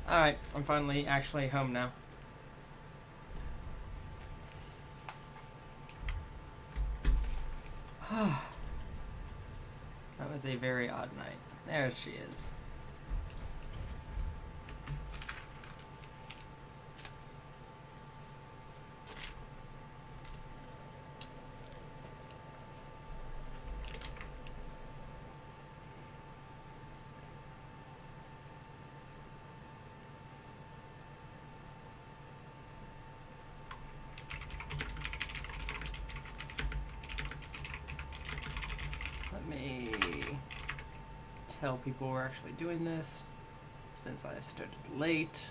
Alright, I'm finally actually home now. That was a very odd night. There she is. Let me tell people we're actually doing this, since I started late.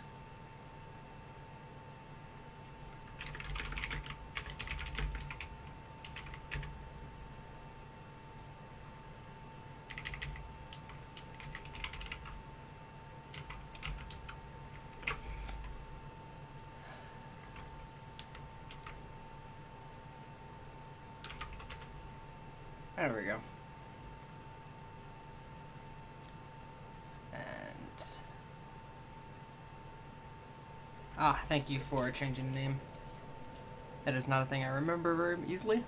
There we go. Thank you for changing the name. That is not a thing I remember very easily.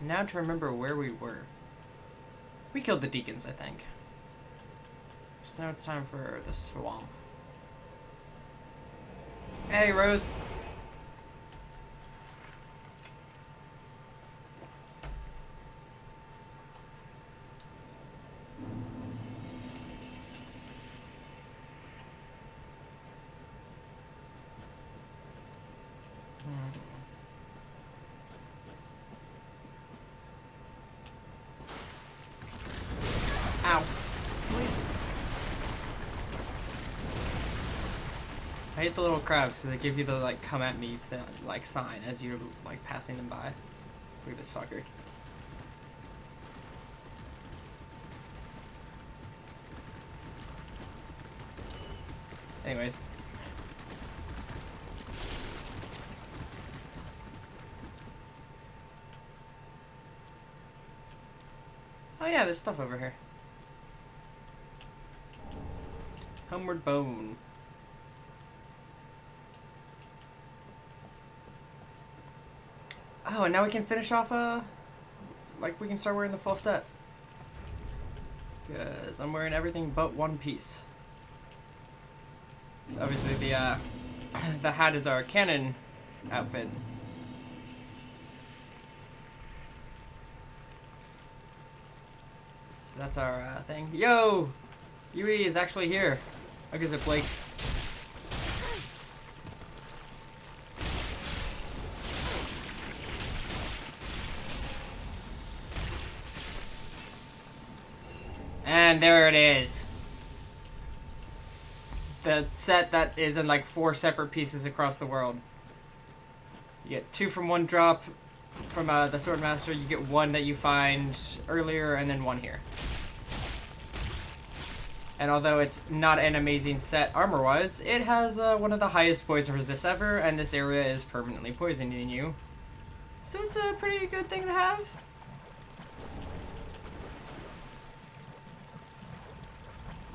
And now to remember where we were. We killed the deacons, I think. So now it's time for the swamp. Hey, Rose. Ow. Please. I hate the little crabs because they give you the like come at me like sign as you're like passing them by. Look at this fucker. Anyways. Oh yeah, there's stuff over here. Homeward Bone. Oh, and now we can finish off, like, we can start wearing the full set. Because I'm wearing everything but one piece. So obviously the hat is our cannon outfit. So that's our, thing. Yo! Yui is actually here. I guess it Blake. And there it is. The set that is in like 4 separate pieces across the world. You get 2 from one drop from the Swordmaster. You get 1 that you find earlier, and then 1 here. And although it's not an amazing set armor-wise, it has one of the highest poison resists ever, and this area is permanently poisoning you. So it's a pretty good thing to have.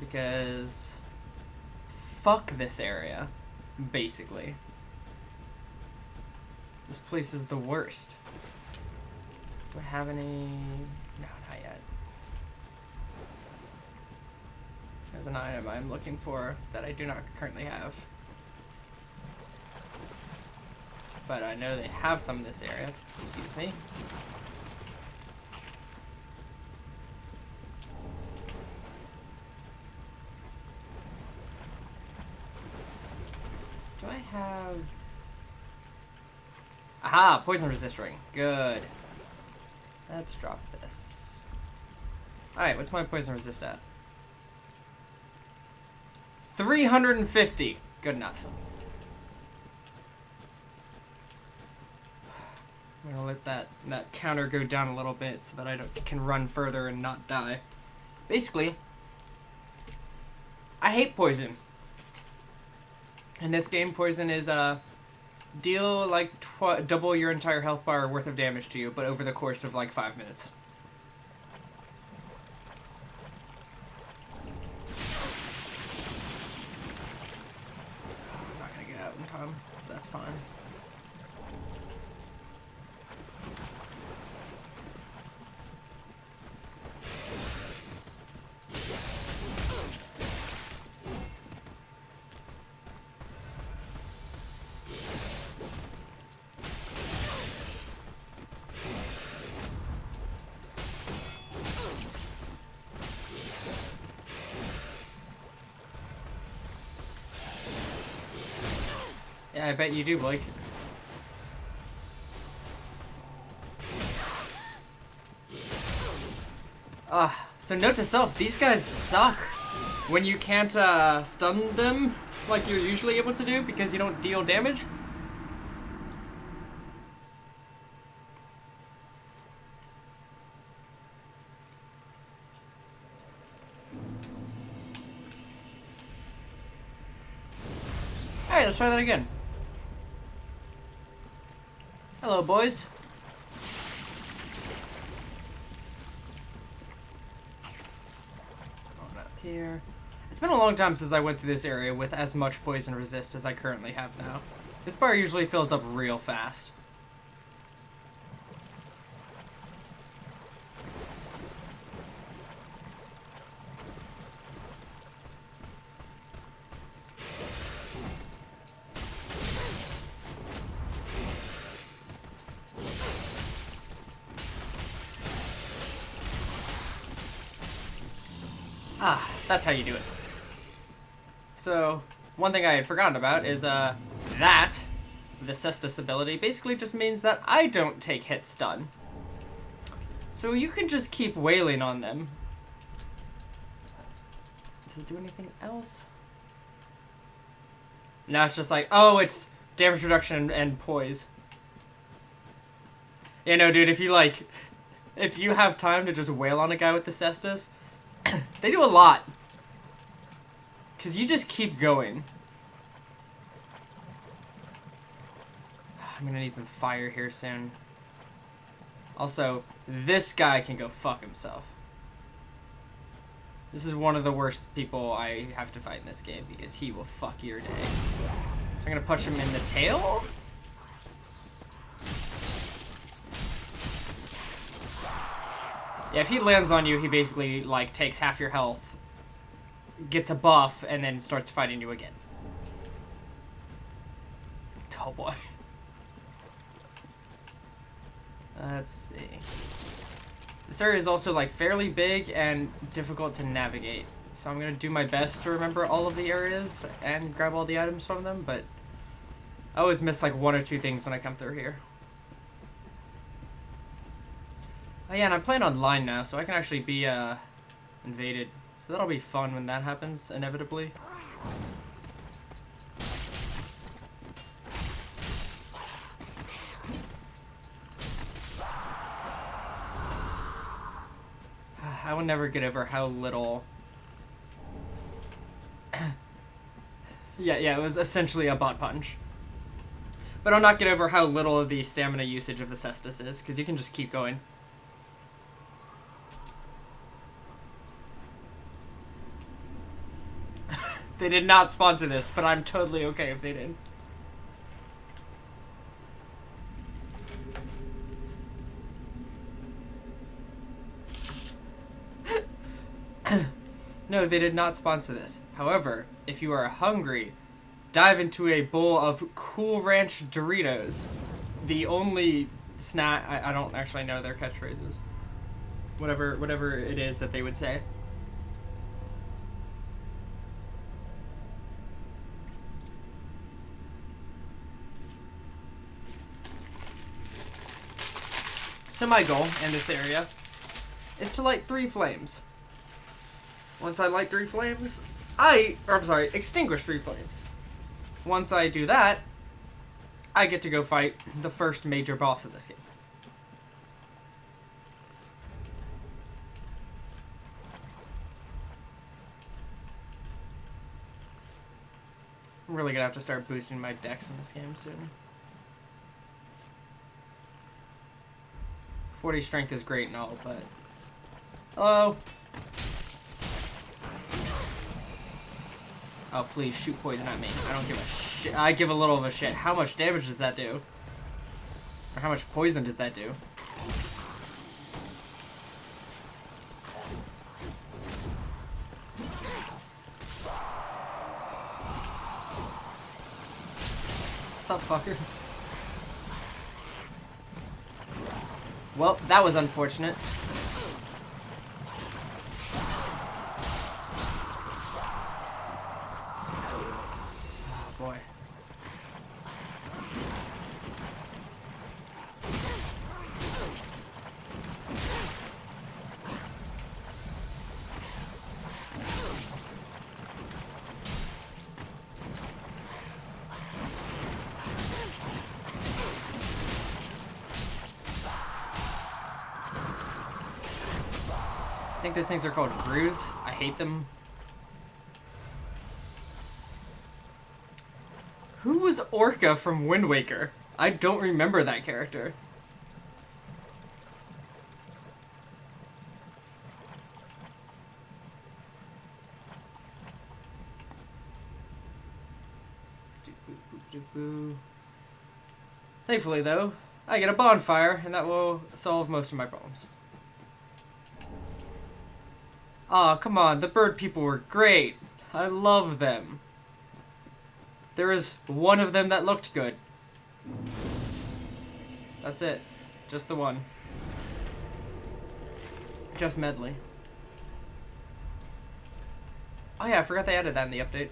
Because fuck this area, basically. This place is the worst. Do I have any? No, not yet. There's an item I'm looking for that I do not currently have. But I know they have some in this area. Excuse me. Do I have... Aha! Poison resist ring. Good. Let's drop this. Alright, what's my poison resist at? 350. Good enough. I'm gonna let that counter go down a little bit so that I can run further and not die. Basically, I hate poison. In this game, poison is deal like double your entire health bar worth of damage to you, but over the course of like 5 minutes. I'm not gonna get out in time. That's fine. Yeah, I bet you do, Blake. So note to self, these guys suck when you can't stun them like you're usually able to do because you don't deal damage. Alright, let's try that again. Hello, boys. Going up here. It's been a long time since I went through this area with as much poison resist as I currently have now. This bar usually fills up real fast. Ah, that's how you do it. So, one thing I had forgotten about is, the Cestus ability, basically just means that I don't take hit stun. So you can just keep wailing on them. Does it do anything else? Now it's just like, oh, it's damage reduction and poise. You know, dude, if you have time to just wail on a guy with the Cestus, they do a lot. Because you just keep going. I'm going to need some fire here soon. Also, this guy can go fuck himself. This is one of the worst people I have to fight in this game because he will fuck your day. So I'm going to punch him in the tail. Yeah, if he lands on you, he basically, like, takes half your health, gets a buff, and then starts fighting you again. Oh, boy. Let's see. This area is also, like, fairly big and difficult to navigate. So I'm going to do my best to remember all of the areas and grab all the items from them, but I always miss, like, one or two things when I come through here. Oh yeah, and I'm playing online now, so I can actually be, invaded. So that'll be fun when that happens, inevitably. I will never get over how little... yeah, it was essentially a bot punch. But I'll not get over how little of the stamina usage of the Cestus is, because you can just keep going. They did not sponsor this, but I'm totally okay if they did. No, they did not sponsor this. However, if you are hungry, dive into a bowl of Cool Ranch Doritos. The only snack... I don't actually know their catchphrases. Whatever it is that they would say. So my goal in this area is to light 3 flames. Once I light 3 flames, extinguish 3 flames. Once I do that, I get to go fight the first major boss of this game. I'm really gonna have to start boosting my dex in this game soon. 40 strength is great and all, but... Hello? Oh, please, shoot poison at me. I don't give a shit. I give a little of a shit. How much damage does that do? Or how much poison does that do? Sup, fucker? Well, that was unfortunate. Oh, boy. I think those things are called brews. I hate them. Who was Orca from Wind Waker? I don't remember that character. Thankfully, though, I get a bonfire, and that will solve most of my problems. Aw, oh, come on, the bird people were great. I love them. There was one of them that looked good. That's it. Just the one. Just Medley. Oh yeah, I forgot they added that in the update.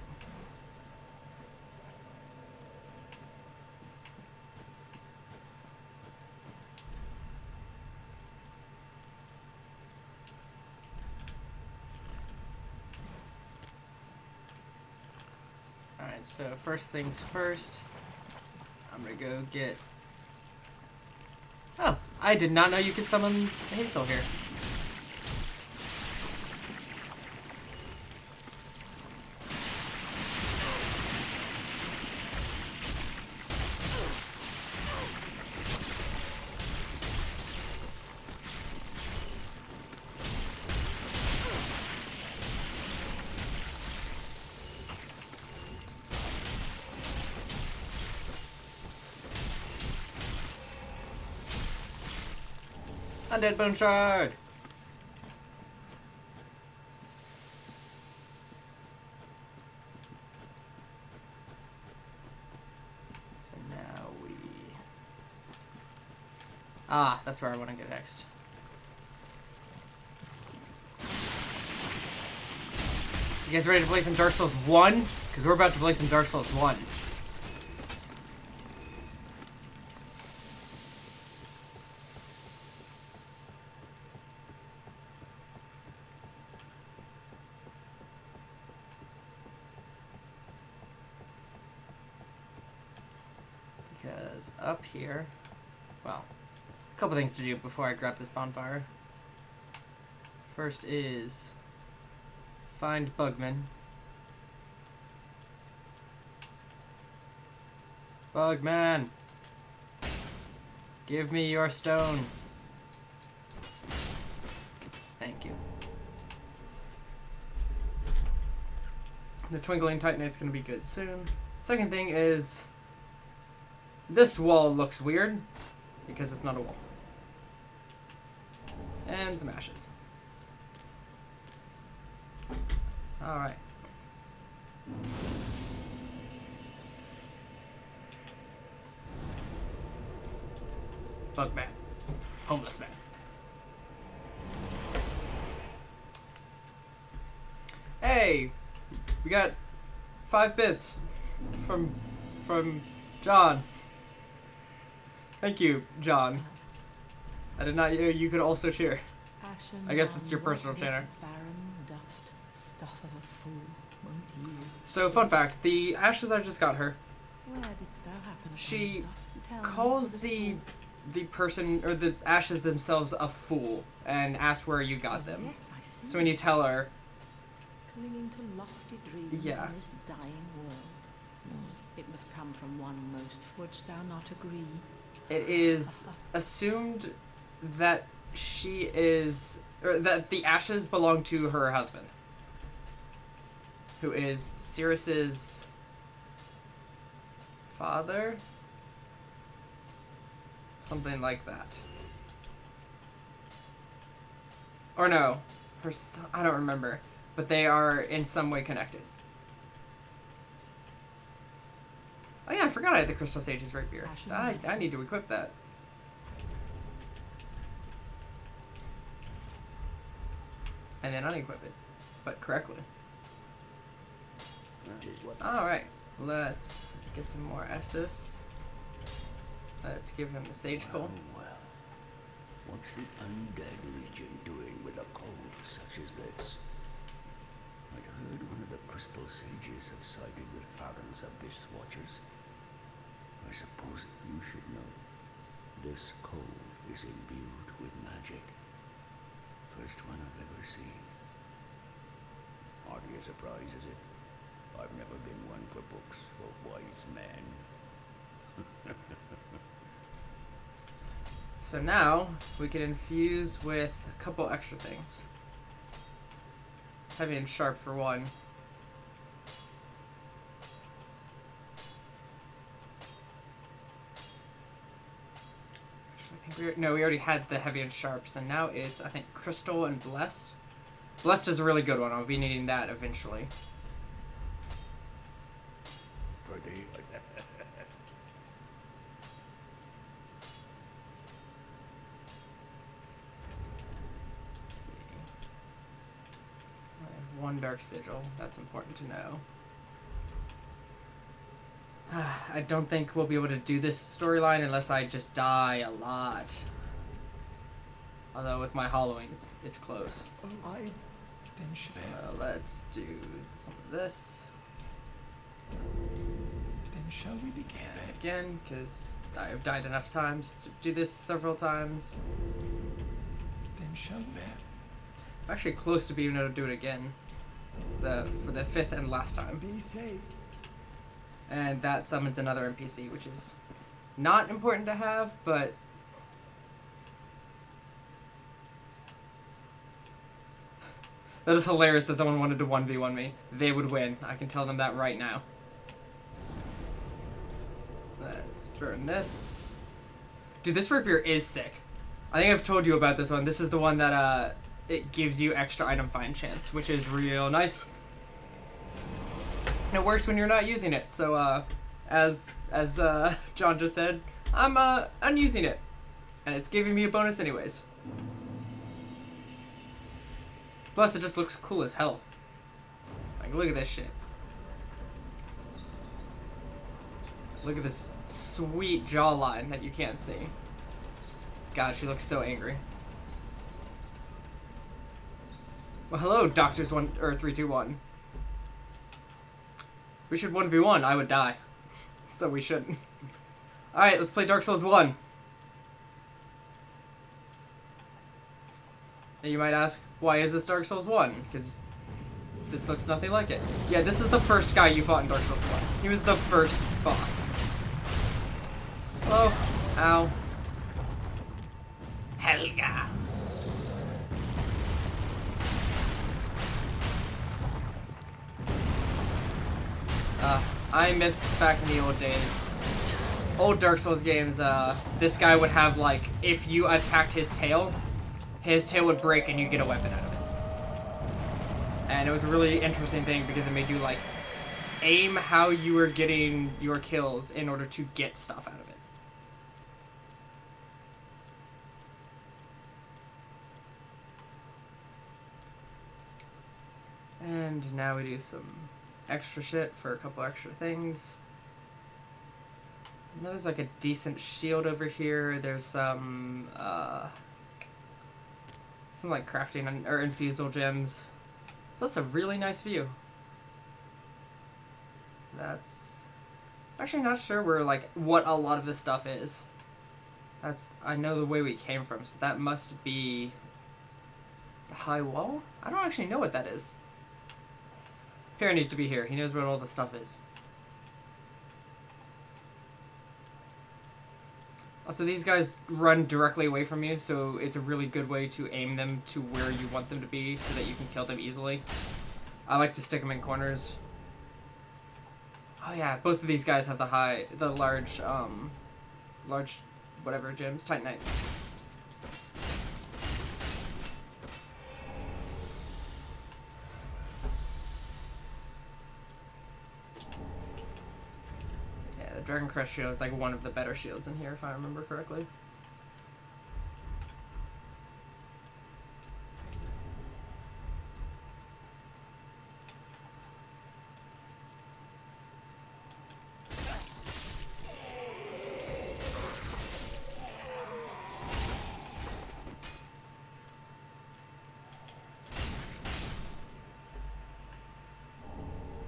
Alright, so first things first, I'm gonna go get... Oh, I did not know you could summon Hazel here. Undead Bone Shard! So now we... Ah, that's where I want to go next. You guys ready to play some Dark Souls 1? Because we're about to play some Dark Souls 1. Because up here, well, a couple things to do before I grab this bonfire. First is find Bugman. Bugman! Give me your stone. Thank you. The Twinkling Titanite's gonna be good soon. Second thing is... this wall looks weird, because it's not a wall. And some ashes. Alright. Bugman. Homeless man. Hey! We got 5 bits from John. Thank you, John. I did not know you could also cheer. I guess it's your personal channel. So, fun fact, the ashes I just got her, she calls the person, or the ashes themselves, a fool, and asks where you got them. So when you tell her, clinging to lofty dreams yeah. in this dying world, it must come from one most, wouldst thou not agree? It is assumed that she is, or that the ashes belong to her husband, who is Cirrus's father? Something like that. Or no, her son, I don't remember. But they are in some way connected. Oh yeah, I forgot I had the Crystal Sage's rapier. I need to equip that. And then unequip it. But correctly. Alright, let's get some more Estus. Let's give him the Sage Coal. Well, what's the undead legion doing with a cold such as this? I'd heard one of the Crystal Sages had sided with Farron's Abyss Watchers. I suppose you should know. This coal is imbued with magic. First one I've ever seen. Hardly a surprise, is it? I've never been one for books or wise men. So now, we can infuse with a couple extra things. Heavy and sharp for one. Actually, I think we already had the heavy and sharp, so now it's, I think, crystal and blessed. Blessed is a really good one. I'll be needing that eventually. For the Let's see. I have one dark sigil. That's important to know. I don't think we'll be able to do this storyline unless I just die a lot. Although with my hollowing, it's close. So let's do some of this. Then shall we begin? And again, because I've died enough times to do this several times. Then shall we? I'm actually close to being able to do it again. For the 5th and last time. Be safe. And that summons another NPC, which is not important to have, but that is hilarious that someone wanted to 1v1 me. They would win. I can tell them that right now. Let's burn this. Dude, this rapier is sick. I think I've told you about this one. This is the one that it gives you extra item find chance, which is real nice. And it works when you're not using it. So as John just said, I'm unusing it. And it's giving me a bonus anyways. Plus, it just looks cool as hell. Like, look at this shit. Look at this sweet jawline that you can't see. God, she looks so angry. Well, hello, Doctors 321. We should 1v1. I would die. So we shouldn't. Alright, let's play Dark Souls 1. And you might ask, why is this Dark Souls 1? Because this looks nothing like it. Yeah, this is the first guy you fought in Dark Souls 1. He was the first boss. Oh, ow. Helga. I miss back in the old days. Old Dark Souls games, this guy would have, like, if you attacked his tail would break and you get a weapon out of it. And it was a really interesting thing because it made you, like, aim how you were getting your kills in order to get stuff out of it. And now we do some extra shit for a couple extra things. I know there's like a decent shield over here. There's some like crafting or infusal gems. Plus a really nice view. That's actually not sure where like what a lot of this stuff is. I know the way we came from, so that must be the high wall? I don't actually know what that is. Pierre needs to be here. He knows where all the stuff is. Also, these guys run directly away from you, so it's a really good way to aim them to where you want them to be so that you can kill them easily. I like to stick them in corners. Oh yeah, both of these guys have the large whatever gems, Titanite. Yeah, the Dragon Crest shield is like one of the better shields in here, if I remember correctly.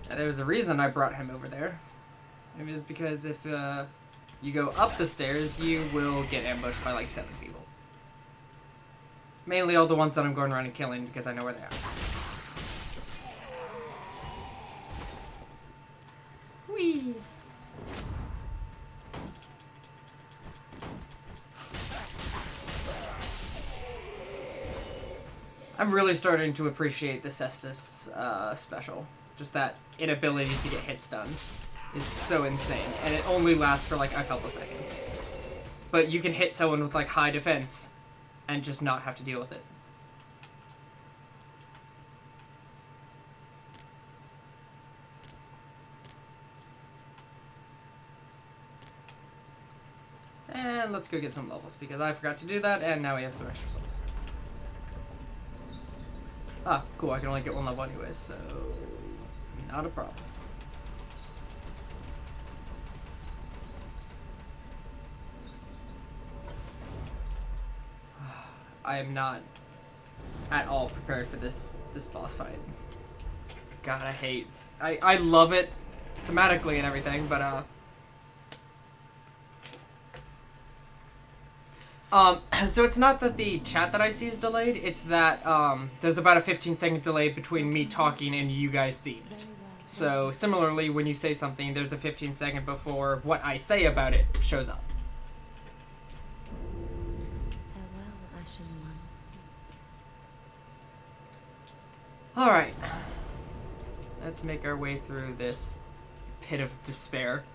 There's a reason I brought him over there. It is because if you go up the stairs, you will get ambushed by like 7 people. Mainly all the ones that I'm going around and killing because I know where they are. Whee! I'm really starting to appreciate the Cestus special. Just that inability to get hit stunned is so insane, and it only lasts for like a couple seconds. But you can hit someone with like high defense and just not have to deal with it. And let's go get some levels because I forgot to do that, and now we have some extra souls. Ah, cool, I can only get 1 level anyways, so not a problem. I am not at all prepared for this boss fight. God, I love it thematically and everything, but so it's not that the chat that I see is delayed, it's that there's about a 15-second delay between me talking and you guys seeing it. So similarly, when you say something, there's a 15-second before what I say about it shows up. Farewell, Ashen One. Alright. Let's make our way through this pit of despair.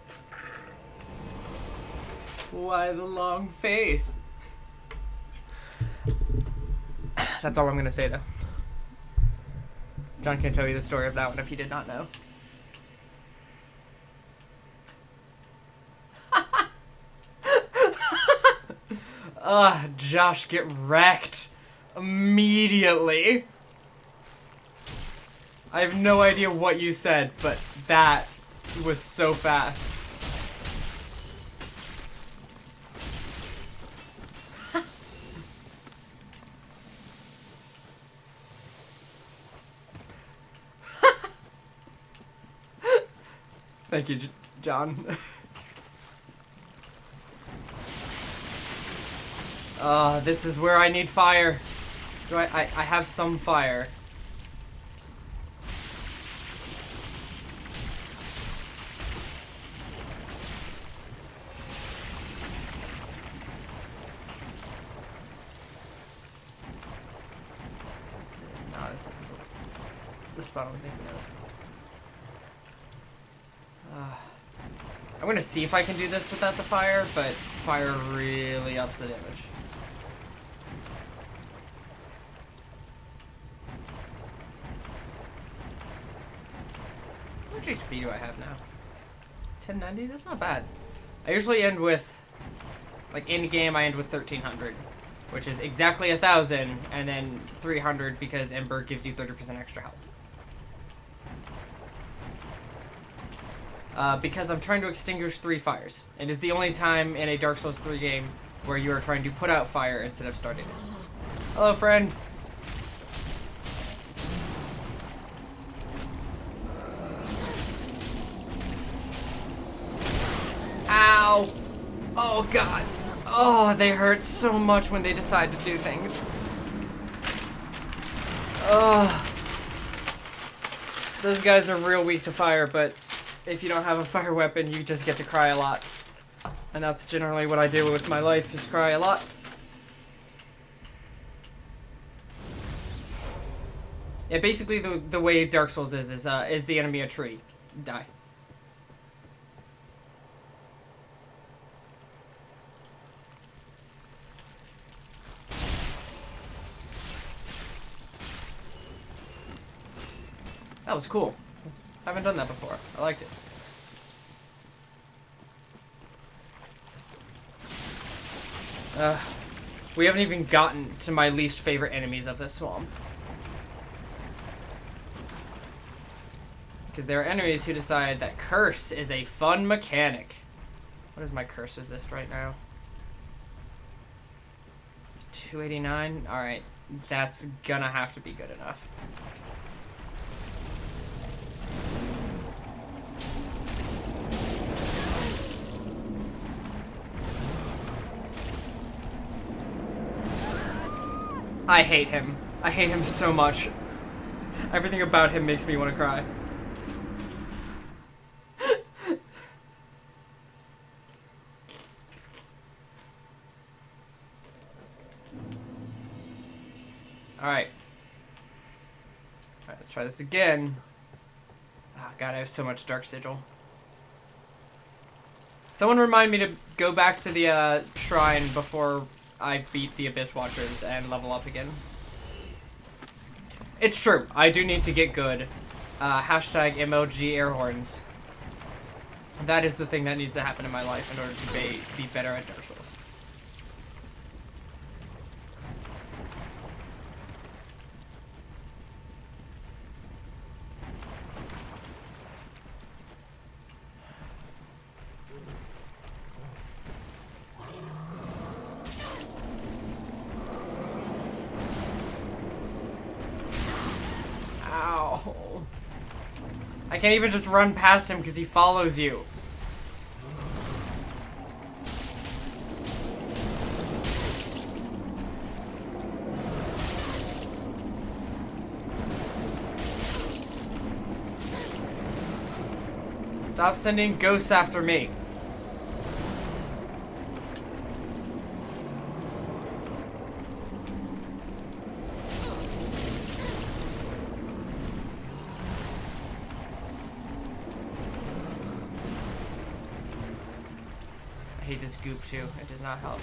Why the long face? That's all I'm gonna say, though. John can tell you the story of that one if he did not know. Josh, get wrecked. Immediately. I have no idea what you said, but that was so fast. Thank you, John. This is where I need fire. Do I have some fire. No, this isn't the spot I'm thinking of. I'm gonna see if I can do this without the fire, but fire really ups the damage. How much HP do I have now? 1090? That's not bad. I usually end with, like in game I end with 1300, which is exactly 1000, and then 300 because Ember gives you 30% extra health. Because I'm trying to extinguish 3 fires. It is the only time in a Dark Souls 3 game where you are trying to put out fire instead of starting it. Hello, friend. Ow! Oh, God. Oh, they hurt so much when they decide to do things. Oh. Those guys are real weak to fire, but if you don't have a fire weapon, you just get to cry a lot. And that's generally what I do with my life, is cry a lot. Yeah, basically the way Dark Souls is the enemy a tree? Die. That was cool. I haven't done that before. I liked it. We haven't even gotten to my least favorite enemies of this swamp. Because there are enemies who decide that curse is a fun mechanic. What is my curse resist right now? 289? Alright, that's gonna have to be good enough. I hate him. I hate him so much. Everything about him makes me want to cry. Alright. Alright, let's try this again. Oh god, I have so much Dark Sigil. Someone remind me to go back to the shrine before I beat the Abyss Watchers and level up again. It's true. I do need to get good. Hashtag MLG air horns. That is the thing that needs to happen in my life in order to be better at Dark Souls. Ow. I can't even just run past him because he follows you. Stop sending ghosts after me. I hate this goop too. It does not help.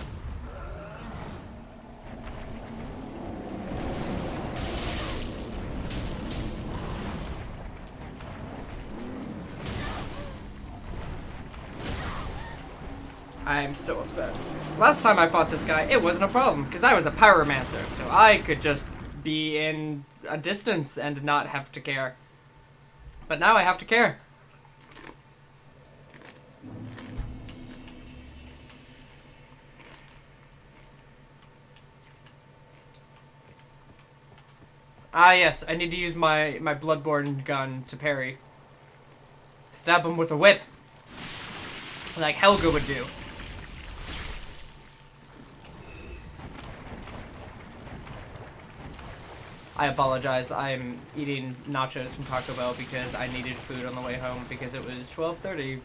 I am so upset. Last time I fought this guy, it wasn't a problem, because I was a pyromancer, so I could just be in a distance and not have to care. But now I have to care. Ah yes, I need to use my Bloodborne gun to parry. Stab him with a whip. Like Helga would do. I apologize, I'm eating nachos from Taco Bell because I needed food on the way home because it was 12:30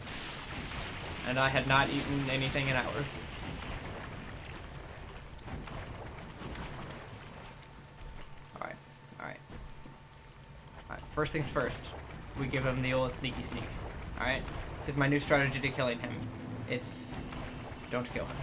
and I had not eaten anything in hours. Alright, alright. Alright, first things first, we give him the old sneaky sneak. Alright? Here's my new strategy to killing him. It's don't kill him.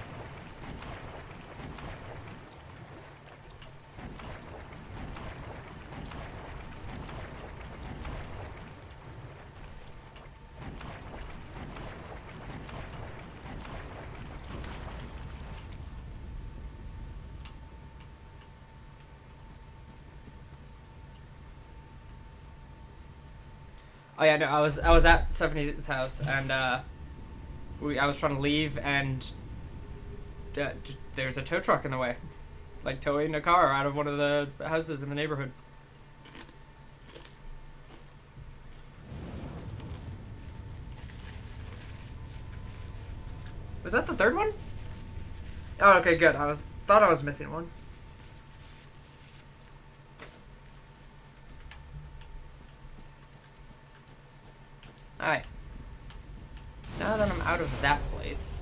Oh yeah, no, I was at Stephanie's house and I was trying to leave and there's a tow truck in the way, like towing a car out of one of the houses in the neighborhood. Was that the third one? Oh, okay, good. Thought I was missing one. Alright. Now that I'm out of that place,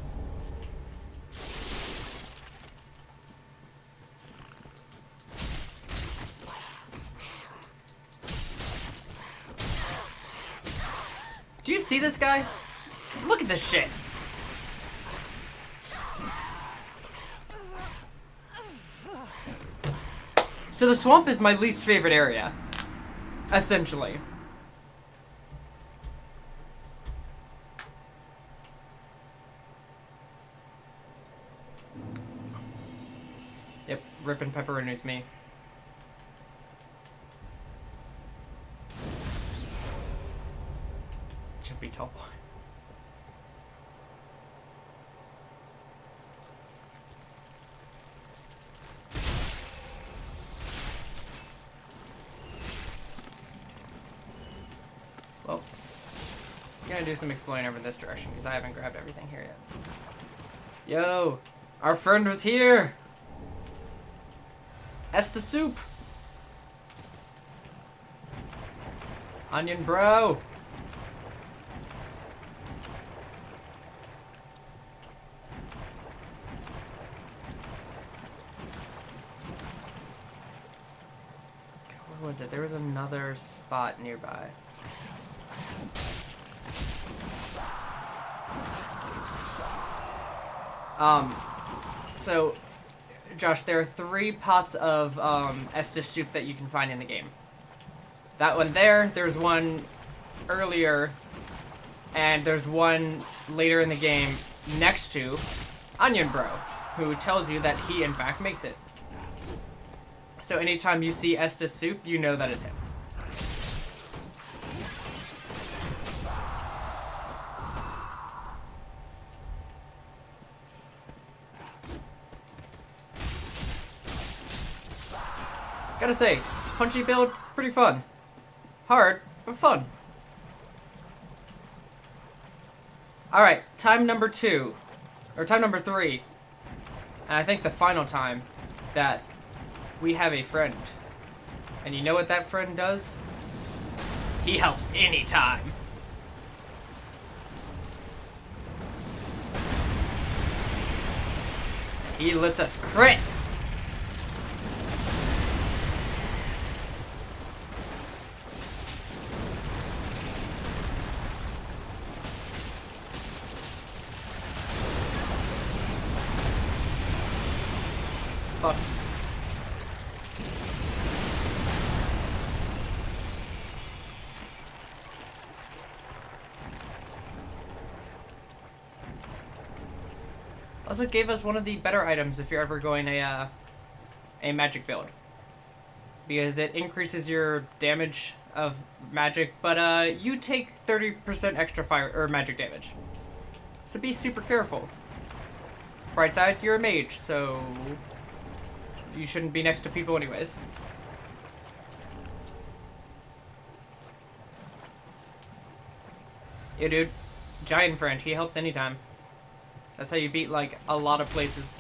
see this guy? Look at this shit. So the swamp is my least favorite area, essentially. Yep, rippin' pepperoni's me. Should be top. Well, I'm gonna do some exploring over this direction because I haven't grabbed everything here yet. Yo, our friend was here. Esta soup. Onion bro. Where was it? There was another spot nearby. So, Josh, there are 3 pots of Estus soup that you can find in the game. That one there, there's one earlier, and there's one later in the game next to Onion Bro, who tells you that he, in fact, makes it. So anytime you see Estus soup, you know that it's him. Gotta say, punchy build, pretty fun. Hard, but fun. Alright, time number 2. Or time number 3. And I think the final time that we have a friend. And you know what that friend does? He helps anytime. He lets us crit. Fuck. Also gave us one of the better items if you're ever going a magic build. Because it increases your damage of magic, but you take 30% extra fire or magic damage. So be super careful. Bright side, you're a mage, so you shouldn't be next to people anyways. Yeah, dude. Giant friend, he helps anytime. That's how you beat, like, a lot of places.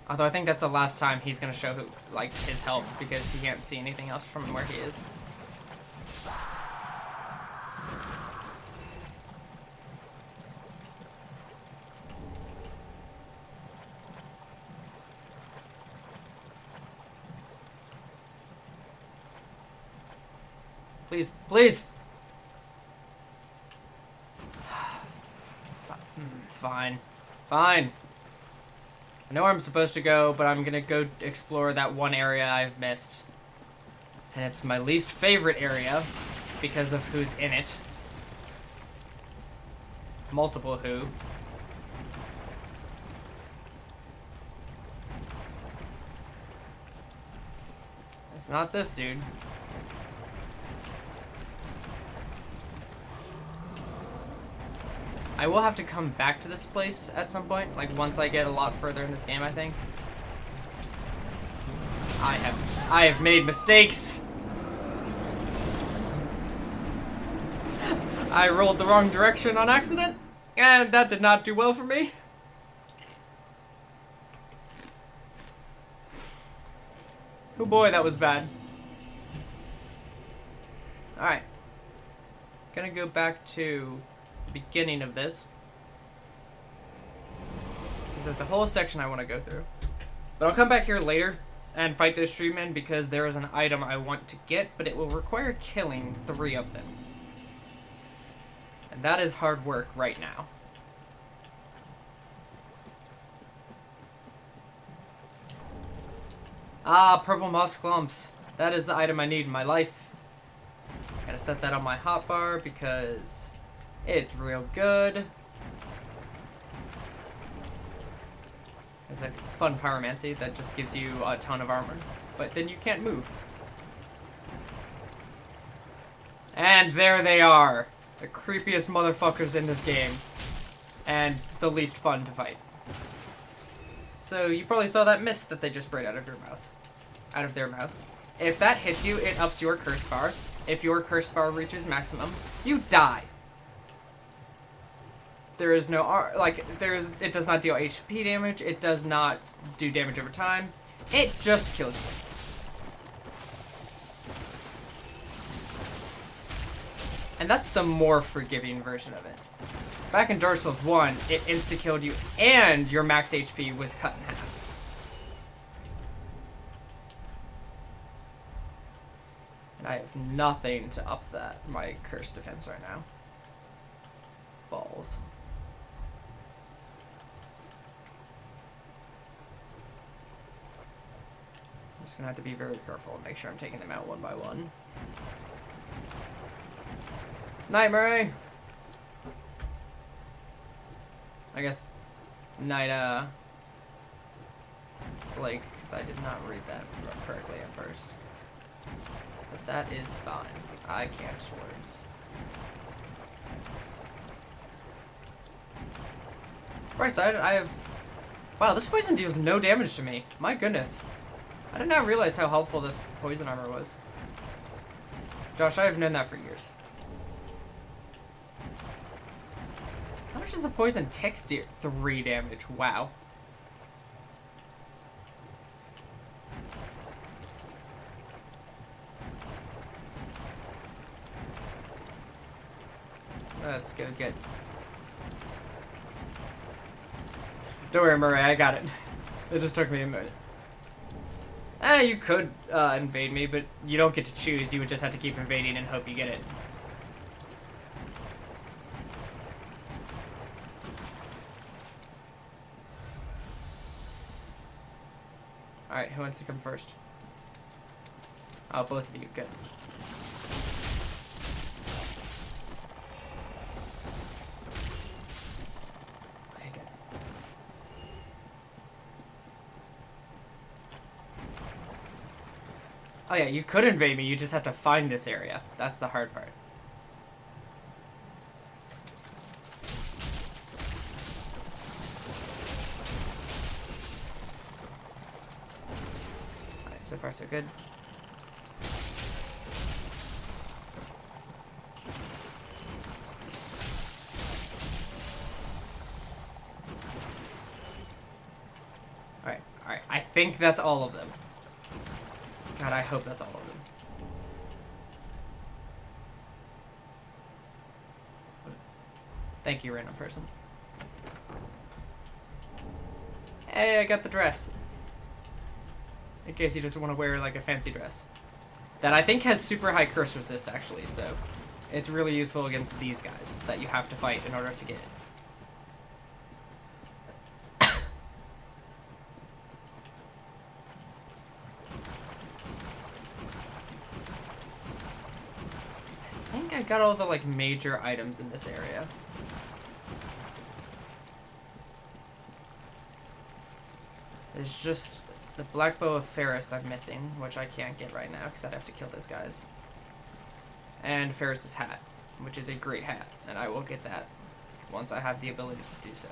Although I think that's the last time he's gonna show, like, his help, because he can't see anything else from where he is. Please, please! Fine. Fine. I know where I'm supposed to go, but I'm gonna go explore that one area I've missed. And it's my least favorite area, because of who's in it. Multiple who. It's not this dude. I will have to come back to this place at some point, like once I get a lot further in this game, I think. I have made mistakes. I rolled the wrong direction on accident, and that did not do well for me. Oh boy, that was bad. Alright. Gonna go back to beginning of this, because there's a whole section I want to go through, but I'll come back here later and fight those streetmen because there is an item I want to get, but it will require killing 3 of them. And that is hard work right now. Ah, purple moss clumps. That is the item I need in my life. Gotta set that on my hotbar because it's real good. It's a fun pyromancy that just gives you a ton of armor, but then you can't move. And there they are. The creepiest motherfuckers in this game. And the least fun to fight. So you probably saw that mist that they just sprayed out of your mouth. Out of their mouth. If that hits you, it ups your curse bar. If your curse bar reaches maximum, you die. There is no, it does not deal HP damage. It does not do damage over time. It just kills you. And that's the more forgiving version of it. Back in Dark Souls 1, it insta-killed you and your max HP was cut in half. And I have nothing to up my curse defense right now. Balls. I'm just gonna have to be very careful and make sure I'm taking them out one by one. Night, Murray! I guess night, Blake, because I did not read that correctly at first. But that is fine. I can't words. Right side, I have... Wow, this poison deals no damage to me. My goodness. I did not realize how helpful this poison armor was. Josh, I have known that for years. How much does the poison ticks do? 3 damage. Wow. Let's go get... Don't worry, Murray, I got it. It just took me a minute. You could invade me, but you don't get to choose. You would just have to keep invading and hope you get it. Alright, who wants to come first? Oh, both of you. Good. Okay, good. Oh yeah, you could invade me, you just have to find this area. That's the hard part. Alright, so far so good. Alright, alright, I think that's all of them. God, I hope that's all of them. Thank you, random person. Hey, I got the dress. In case you just want to wear like a fancy dress. That I think has super high curse resist actually, so it's really useful against these guys that you have to fight in order to get it. I think I got all the like major items in this area. There's just the black bow of Ferris I'm missing, which I can't get right now because I'd have to kill those guys. And Ferris's hat, which is a great hat, and I will get that once I have the ability to do so.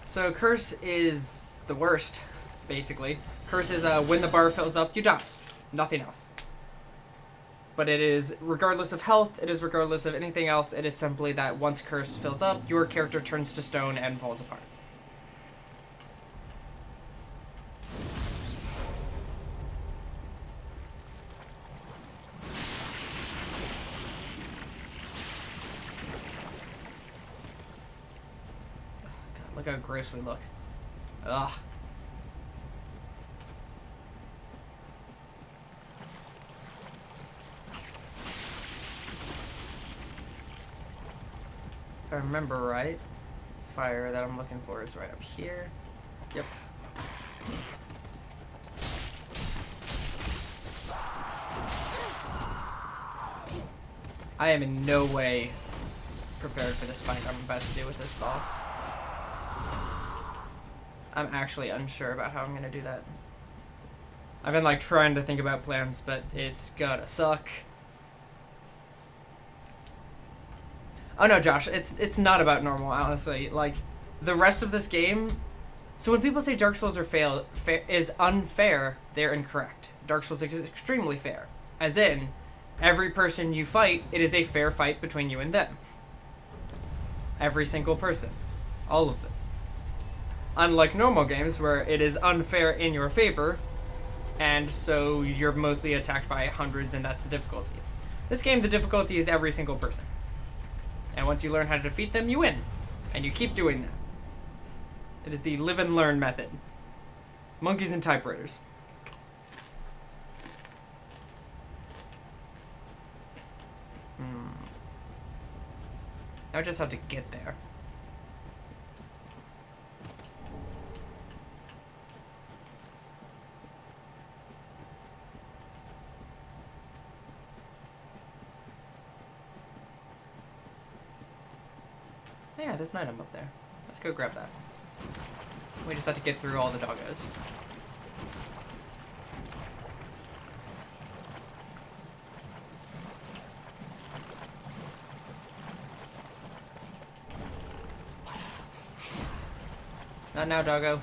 So Curse is the worst, basically. Curse is when the bar fills up, you die. Nothing else. But it is regardless of health, it is regardless of anything else, it is simply that once Curse fills up, your character turns to stone and falls apart. God, look how gross we look. Ugh. If I remember right, fire that I'm looking for is right up here. Yep. I am in no way prepared for this fight I'm about to do with this boss. I'm actually unsure about how I'm gonna do that. I've been like trying to think about plans, but it's gonna suck. Oh no, Josh, it's not about normal, honestly. Like, the rest of this game... So when people say Dark Souls is unfair, they're incorrect. Dark Souls is extremely fair. As in, every person you fight, it is a fair fight between you and them. Every single person. All of them. Unlike normal games, where it is unfair in your favor, and so you're mostly attacked by hundreds, and that's the difficulty. This game, the difficulty is every single person. And once you learn how to defeat them, you win. And you keep doing that. It is the live and learn method. Monkeys and typewriters. Now I just have to get there. Yeah, there's an item up there. Let's go grab that. We just have to get through all the doggos. Not now, doggo.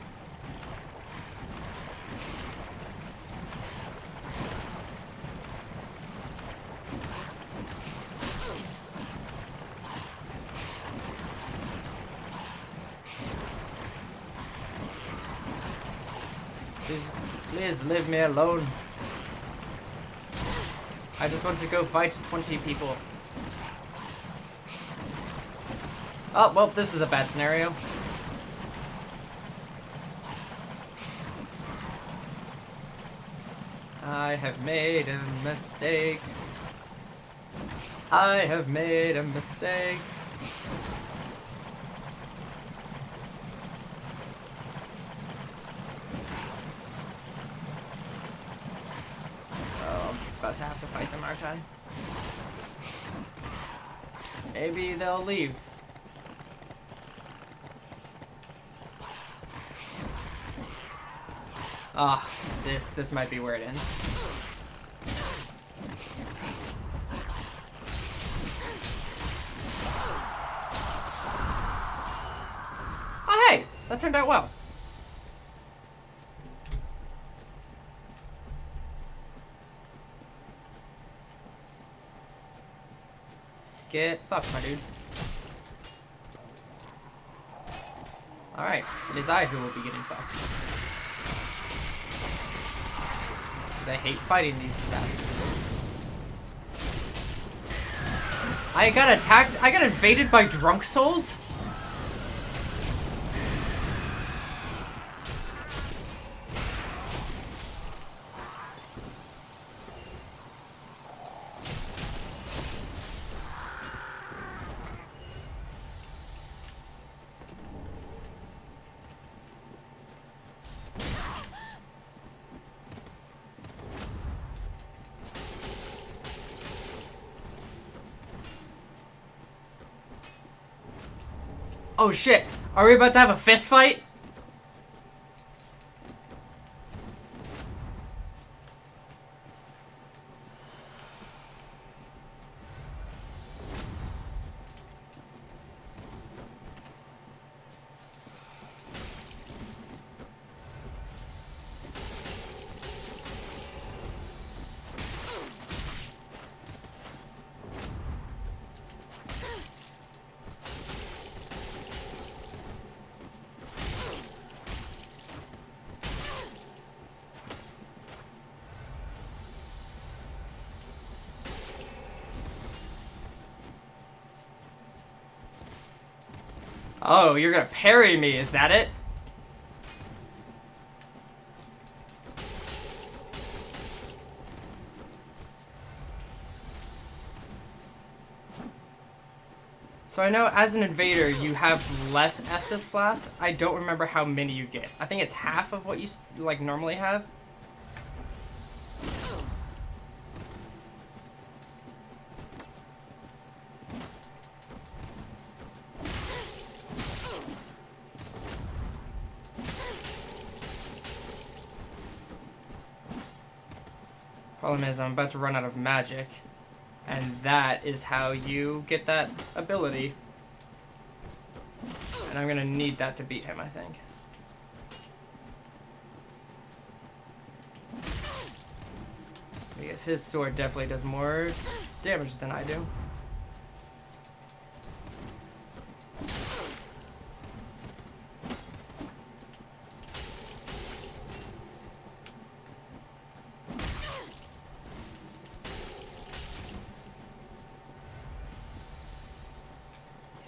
Please leave me alone. I just want to go fight 20 people. Oh, well, this is a bad scenario. I have made a mistake. I have made a mistake. Oh, I'm about to have to fight them, aren't I? Maybe they'll leave. Ah, this might be where it ends. Oh, hey! That turned out well. Get fucked, my dude. Alright, it is I who will be getting fucked. Because I hate fighting these bastards. I got attacked. I got invaded by drunk souls? Oh shit, are we about to have a fist fight? Oh, you're gonna parry me, is that it? So I know as an invader you have less Estus Flasks. I don't remember how many you get. I think it's half of what you like normally have. Problem is, I'm about to run out of magic, and that is how you get that ability. And I'm gonna need that to beat him, I think. Because his sword definitely does more damage than I do.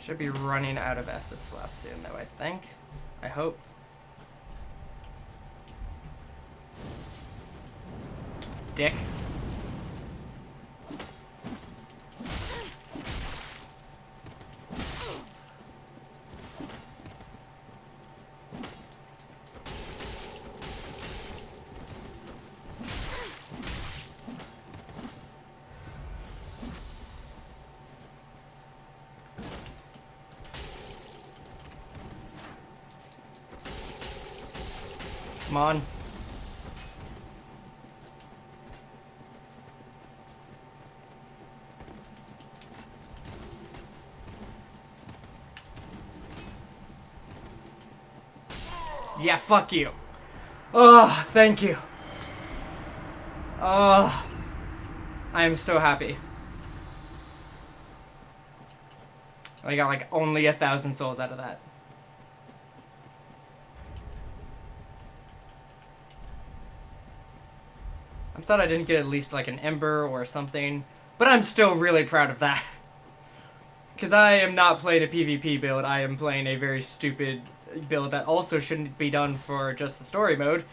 Should be running out of Estus Flasks soon, though, I think. I hope. Dick. Come on. Yeah, fuck you. Oh, thank you. Oh, I am so happy. I got like only 1,000 souls out of that. I'm sad I didn't get at least like an ember or something, but I'm still really proud of that. Because I am not playing a PvP build, I am playing a very stupid build that also shouldn't be done for just the story mode.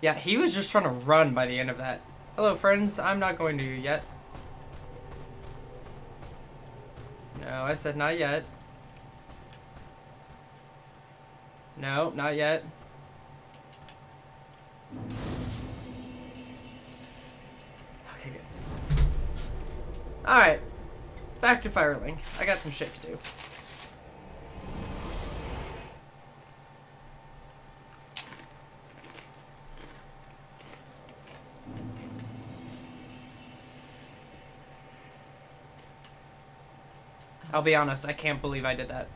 Yeah, he was just trying to run by the end of that. Hello friends, I'm not going to you yet. No, I said not yet. No, not yet. Okay, good. Alright. Back to Firelink. I got some shit to do. I'll be honest, I can't believe I did that.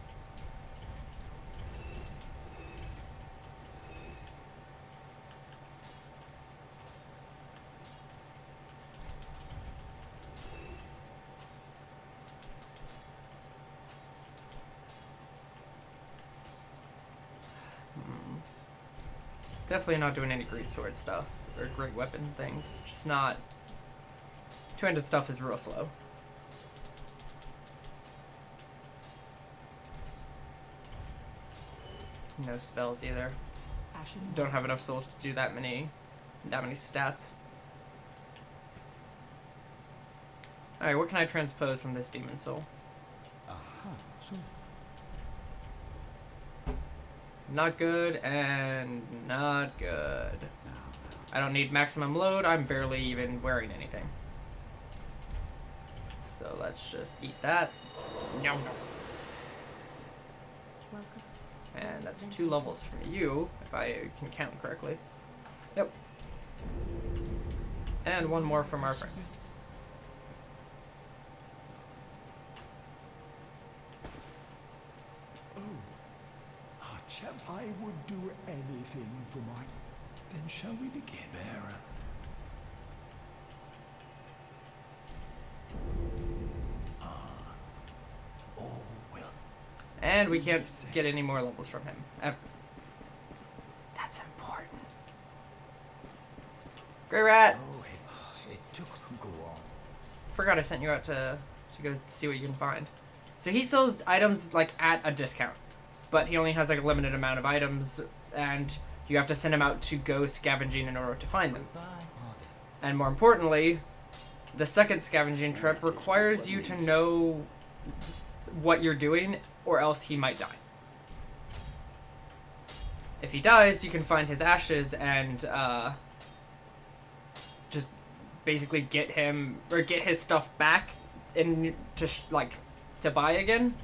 Definitely not doing any great sword stuff or great weapon things. Just not. Two-handed stuff is real slow. No spells either. Don't have enough souls to do that many stats. Alright, what can I transpose from this demon soul? Not good and not good. I don't need maximum load. I'm barely even wearing anything. So let's just eat that. Yum. And that's 2 levels from you, if I can count correctly. Yep. And 1 more from our friend. I would do anything for my... Then shall we begin, Baron? Oh, well. And we can't get any more levels from him, ever. That's important. Grey Rat! Oh, it took to go on. Forgot I sent you out to go see what you can find. So he sells items like at a discount. But he only has like a limited amount of items, and you have to send him out to go scavenging in order to find them. And more importantly, the second scavenging trip requires you to know what you're doing, or else he might die. If he dies, you can find his ashes and just basically get him, or get his stuff back and to buy again.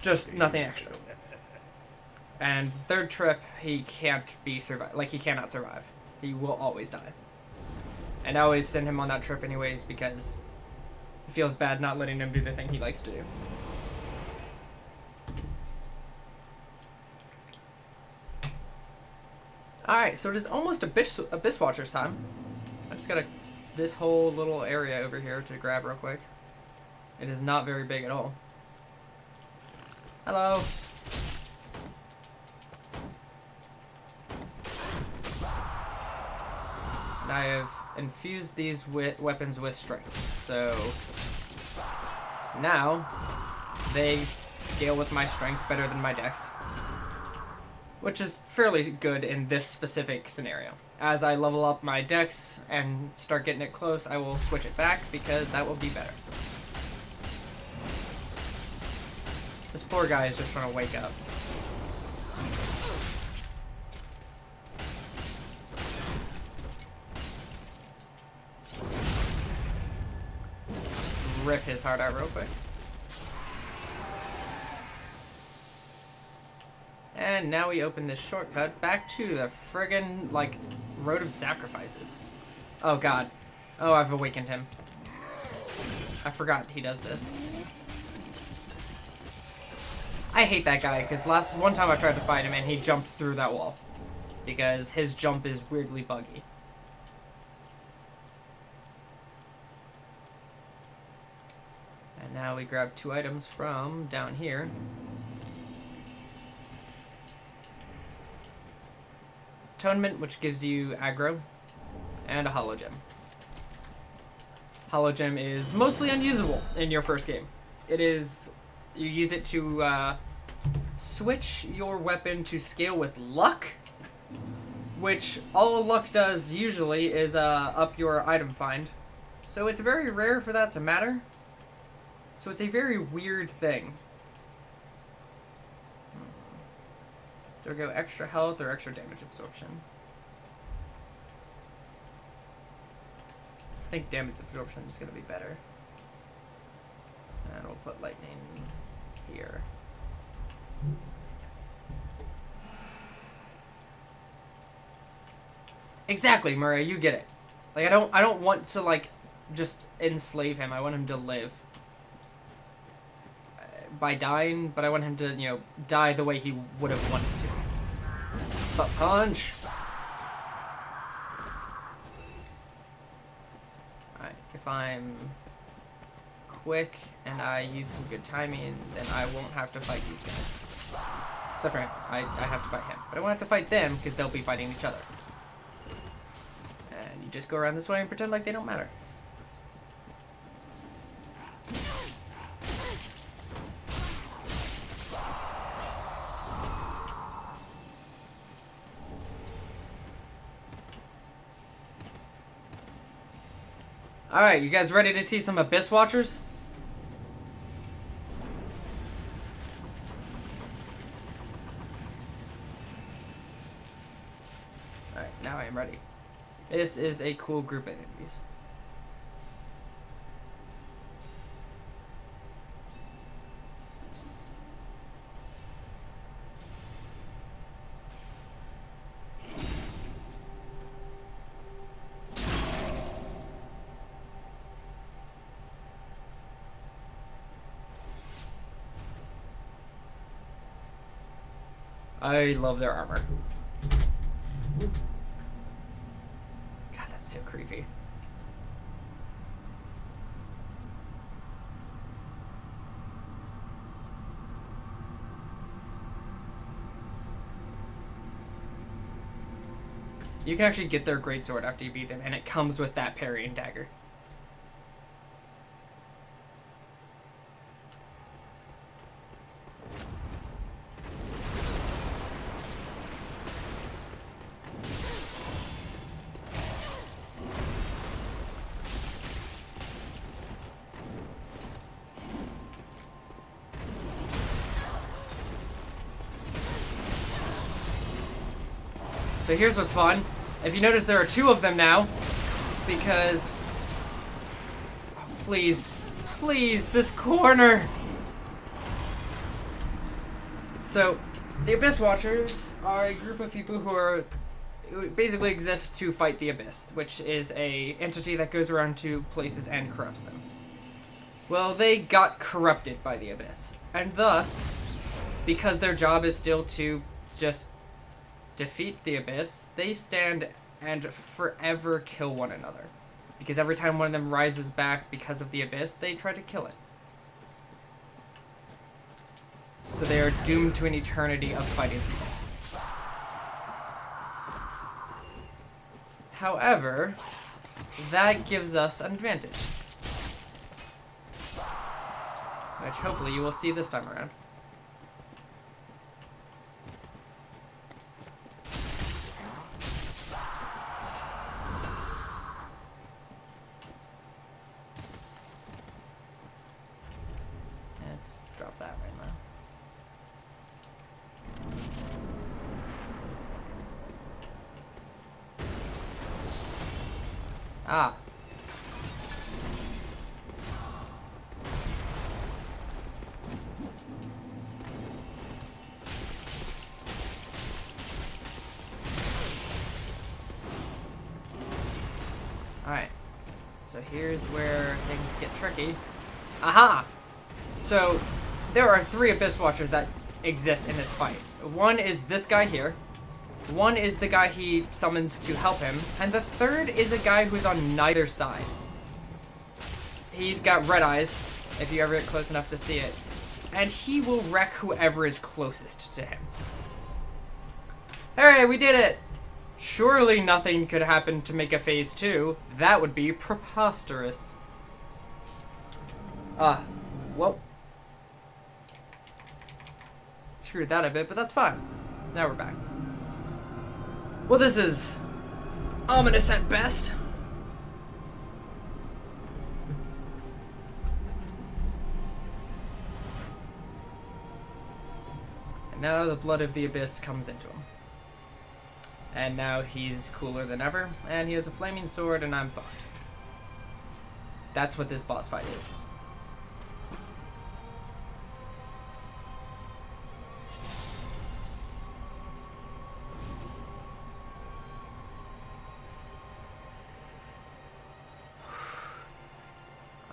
Just nothing extra. And third trip, he can't be survive. Like, he cannot survive. He will always die. And I always send him on that trip anyways because it feels bad not letting him do the thing he likes to do. Alright, so it is almost Abyss Watcher's time. I just got this whole little area over here to grab real quick. It is not very big at all. Hello. And I have infused these weapons with strength. So now they scale with my strength better than my dex, which is fairly good in this specific scenario. As I level up my dex and start getting it close, I will switch it back because that will be better. This poor guy is just trying to wake up. Let's rip his heart out real quick. And now we open this shortcut back to the friggin', like, Road of Sacrifices. Oh god. Oh, I've awakened him. I forgot he does this. I hate that guy, because one time I tried to fight him and he jumped through that wall. Because his jump is weirdly buggy. And now we grab 2 items from down here. Atonement, which gives you aggro, and a hollow gem. Hollow gem is mostly unusable in your first game. It is, you use it to switch your weapon to scale with luck, which all luck does usually is up your item find. So it's very rare for that to matter. So it's a very weird thing. Do I go extra health or extra damage absorption? I think damage absorption is going to be better. And we'll put lightning here. Exactly, Murray, you get it. Like, I don't want to, like, just enslave him. I want him to live. By dying, but I want him to, you know, die the way he would have wanted to. Butt punch! Alright, if I'm quick and I use some good timing, then I won't have to fight these guys. Except for him. I have to fight him. But I won't have to fight them because they'll be fighting each other. And you just go around this way and pretend like they don't matter. Alright, you guys ready to see some Abyss Watchers? Alright, now I am ready. This is a cool group of enemies. I love their armor. God, that's so creepy. You can actually get their greatsword after you beat them, and it comes with that parry and dagger. So here's what's fun. If you notice, there are 2 of them now. Because... oh, please. Please, this corner! So, the Abyss Watchers are a group of people who basically exist to fight the Abyss, which is a entity that goes around to places and corrupts them. Well, they got corrupted by the Abyss, and thus, because their job is still to just defeat the Abyss, they stand and forever kill one another. Because every time one of them rises back because of the Abyss, they try to kill it. So they are doomed to an eternity of fighting themselves. However, that gives us an advantage. Which hopefully you will see this time around. Let's drop that right now. Ah. Alright. So here's where things get tricky. Aha! So, there are 3 Abyss Watchers that exist in this fight. One is this guy here. One is the guy he summons to help him. And the third is a guy who's on neither side. He's got red eyes, if you ever get close enough to see it. And he will wreck whoever is closest to him. Alright, we did it! Surely nothing could happen to make a phase 2. That would be preposterous. Whoa. Screwed that a bit, but that's fine. Now we're back. Well, this is ominous at best. And now the blood of the Abyss comes into him. And now he's cooler than ever, and he has a flaming sword, and I'm fucked. That's what this boss fight is.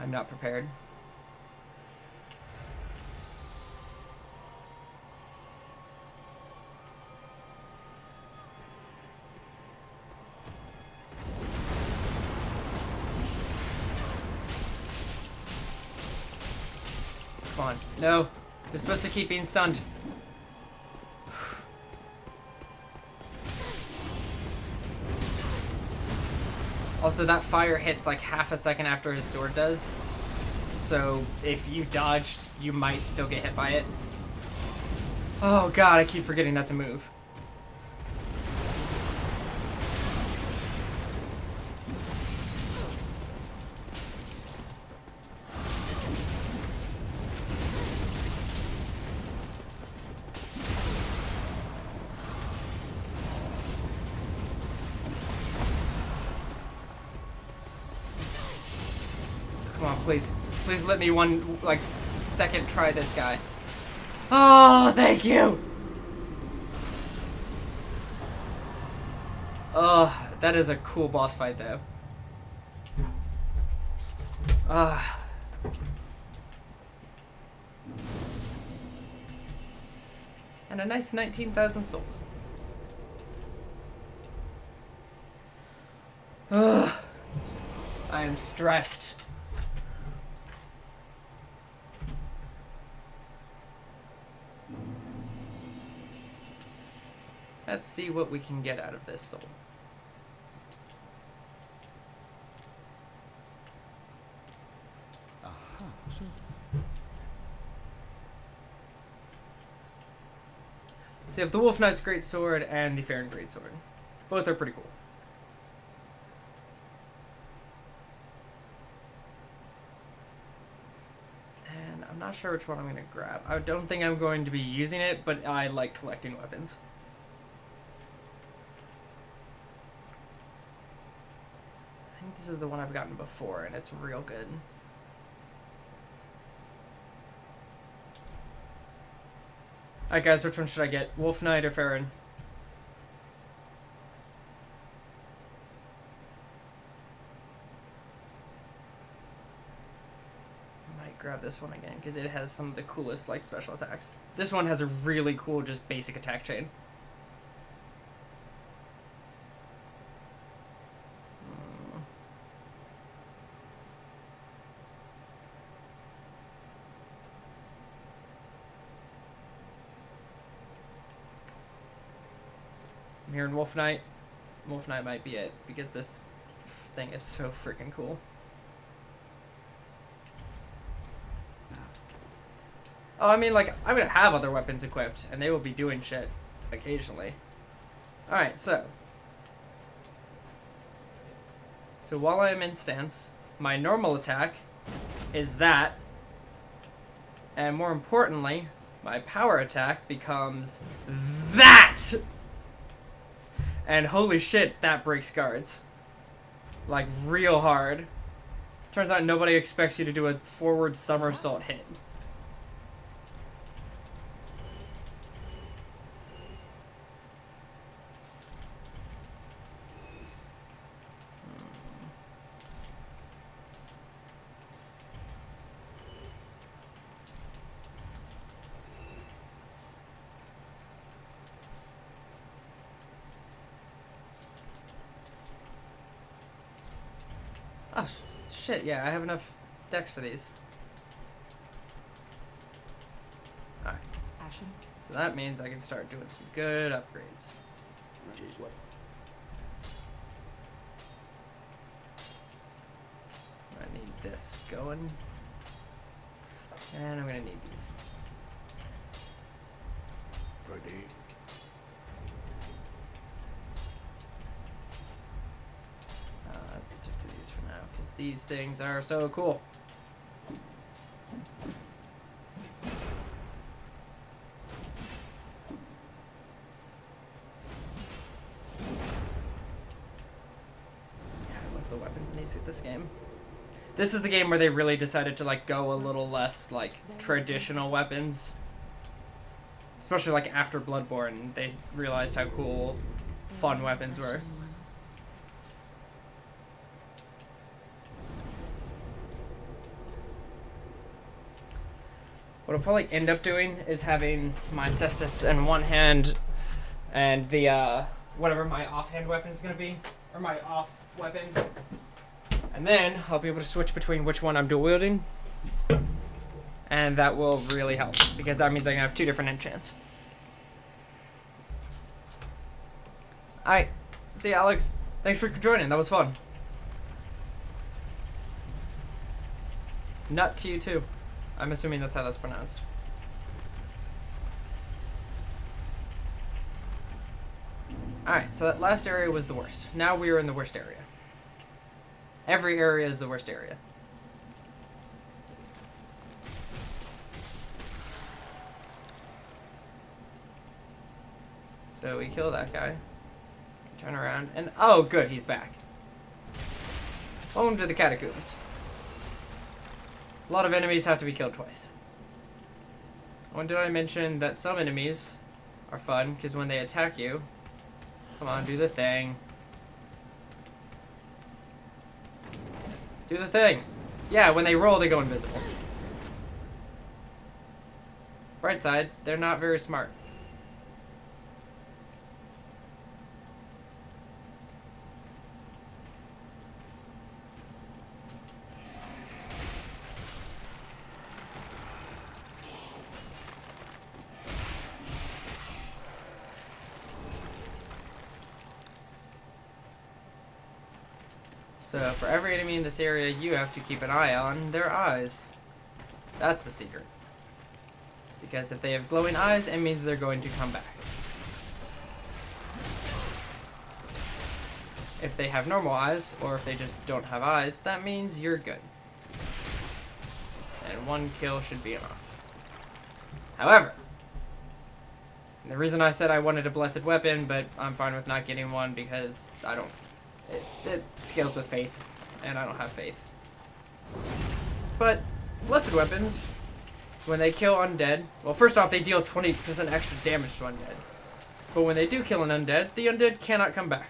I'm not prepared. Come on. No. You're supposed to keep being stunned. Also, that fire hits like half a second after his sword does. So, if you dodged, you might still get hit by it. Oh god, I keep forgetting that's a move. Come on, please. Please let me one, like, second try this guy. Oh, thank you! Oh, that is a cool boss fight, though. And a nice 19,000 souls. Ugh. I am stressed. Let's see what we can get out of this soul. So you have the Wolf Knight's Great Sword and the Farron Great Sword. Both are pretty cool. And I'm not sure which one I'm going to grab. I don't think I'm going to be using it, but I like collecting weapons. think this is the one I've gotten before, and it's real good. Alright guys, which one should I get? Wolf Knight or Farron? I might grab this one again, because it has some of the coolest like special attacks. This one has a really cool just basic attack chain. I'm hearing Wolf Knight. Wolf Knight might be it, because this thing is so freaking cool. Oh, I mean, like, I'm gonna have other weapons equipped, and they will be doing shit occasionally. Alright, so. So while I am in stance, my normal attack is that. And more importantly, my power attack becomes that! And holy shit, that breaks guards. Like, real hard. Turns out nobody expects you to do a forward somersault hit. Oh, shit, yeah, I have enough decks for these. Alright. So that means I can start doing some good upgrades. I need this going. And I'm gonna need these. Ready. Let's stick to these for now, because these things are so cool. Yeah, I love the weapons in this game. This is the game where they really decided to like go a little less like traditional weapons. Especially like after Bloodborne, they realized how cool fun weapons were. What I'll probably end up doing is having my cestus in one hand and the, whatever my offhand weapon is going to be, or my off weapon. And then I'll be able to switch between which one I'm dual wielding. And that will really help, because that means I can have two different enchants. Alright, see you, Alex. Thanks for joining, that was fun. Nut to you too. I'm assuming that's how that's pronounced. Alright, so that last area was the worst. Now we are in the worst area. Every area is the worst area. So we kill that guy. Turn around and... oh, good, he's back. Welcome to the catacombs. A lot of enemies have to be killed twice. When did I mention that some enemies are fun? Because when they attack you... come on, do the thing. Do the thing. Yeah, when they roll, they go invisible. Bright side, they're not very smart. So for every enemy in this area, you have to keep an eye on their eyes. That's the secret. Because if they have glowing eyes, it means they're going to come back. If they have normal eyes, or if they just don't have eyes, that means you're good. And one kill should be enough. However, the reason I said I wanted a blessed weapon, but I'm fine with not getting one because I don't It scales with faith, and I don't have faith. But blessed weapons, when they kill undead, well, first off, they deal 20% extra damage to undead. But when they do kill an undead, the undead cannot come back.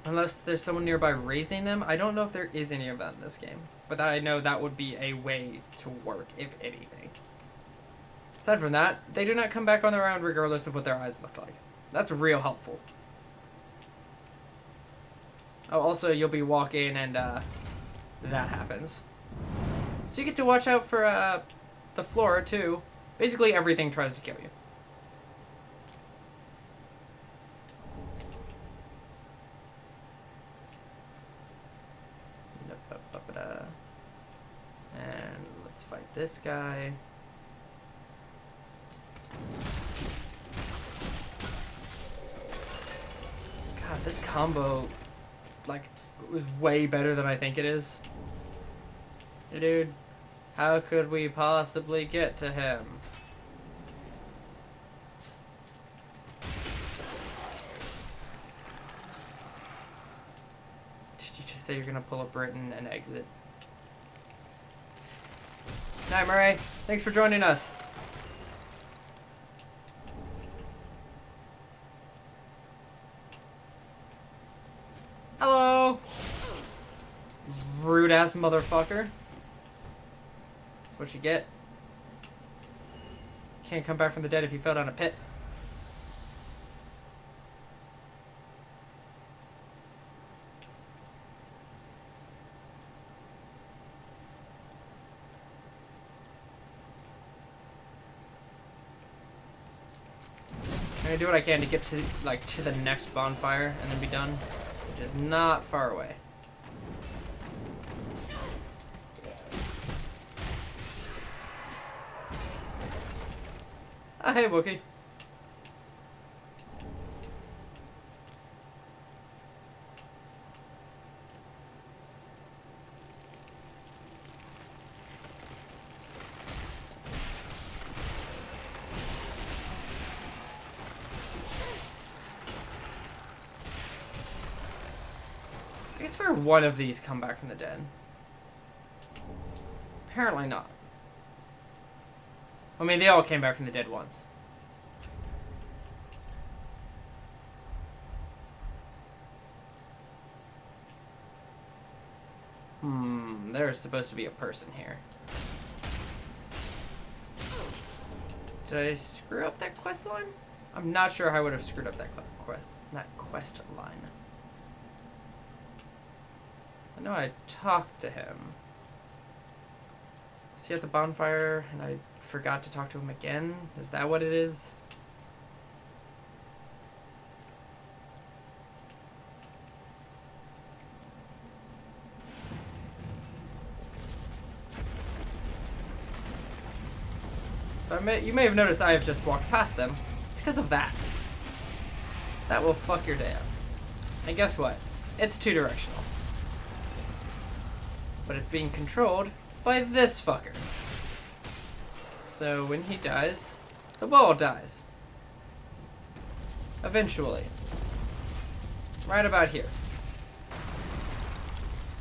Unless there's someone nearby raising them. I don't know if there is any of that in this game. But I know that would be a way to work, if anything. Aside from that, they do not come back on their own regardless of what their eyes look like. That's real helpful. Oh, also, you'll be walking and that happens. So you get to watch out for the flora, too. Basically, everything tries to kill you. And let's fight this guy. God, this combo, like, was way better than I think it is. Dude, how could we possibly get to him? Did you just say you're gonna pull a Britain and exit? Night, Murray. Thanks for joining us. Hello! Rude ass motherfucker. That's what you get. Can't come back from the dead if you fell down a pit. I'm gonna do what I can to get to to the next bonfire and then be done, which is not far away. Ah, hey, Wookie. I guess where one of these come back from the dead. Apparently not. I mean, they all came back from the dead once. There's supposed to be a person here. Did I screw up that quest line? I'm not sure how I would have screwed up that quest line. I know I talked to him. Is he at the bonfire and I forgot to talk to him again? Is that what it is? So you may have noticed I have just walked past them. It's because of that. That will fuck your day up. And guess what? It's 2-directional. But it's being controlled by this fucker. So when he dies, the ball dies. Eventually. Right about here.